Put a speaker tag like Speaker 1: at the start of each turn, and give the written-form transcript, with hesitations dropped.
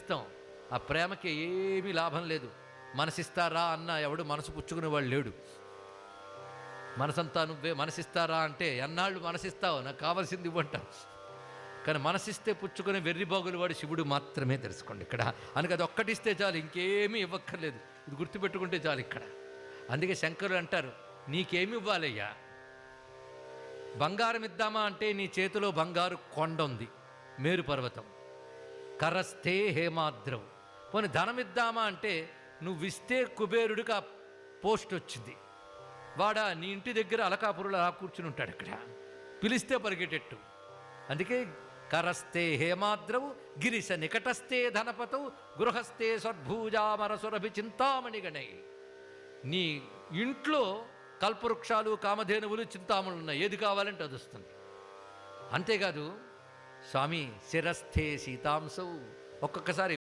Speaker 1: ప్రేమిస్తాం. ఆ ప్రేమకి ఏమీ లాభం లేదు. మనసిస్తారా అన్న ఎవడు మనసు పుచ్చుకునేవాడు లేడు. మనసంతా నువ్వే, మనసిస్తారా అంటే ఎన్నాళ్ళు మనసిస్తావు, నాకు కావాల్సింది ఇవ్వంటావు. కానీ మనసిస్తే పుచ్చుకునే వెర్రిబాగులు వాడు శివుడు మాత్రమే తెలుసుకోండి ఇక్కడ. అందుకే అది ఒక్కటిస్తే చాలు, ఇంకేమీ ఇవ్వక్కర్లేదు. ఇది గుర్తుపెట్టుకుంటే చాలు ఇక్కడ. అందుకే శంకరులు అంటారు, నీకేమి ఇవ్వాలయ్యా? బంగారం ఇద్దామా అంటే నీ చేతిలో బంగారు కొండ ఉంది, మేరు పర్వతం. కరస్థే హేమాద్రవు. పోనీ ధనం ఇద్దామా అంటే నువ్విస్తే కుబేరుడికి ఆ పోస్ట్ వచ్చింది. వాడా నీ ఇంటి దగ్గర అలకాపురులు అలా కూర్చుని ఉంటాడు ఇక్కడ, పిలిస్తే పరిగెట్టెట్టు. అందుకే కరస్థే హేమాద్రవు గిరిశ నికటస్థే ధనపతవు గృహస్థే సద్భూజామరసురభి చింతామణి గణై. నీ ఇంట్లో కల్పవృక్షాలు, కామధేనువులు, చింతామణులు ఉన్నాయి, ఏది కావాలంటే అది వస్తుంది. అంతేకాదు స్వామి శిరస్థే సీతాంశవు. ఒక్కొక్కసారి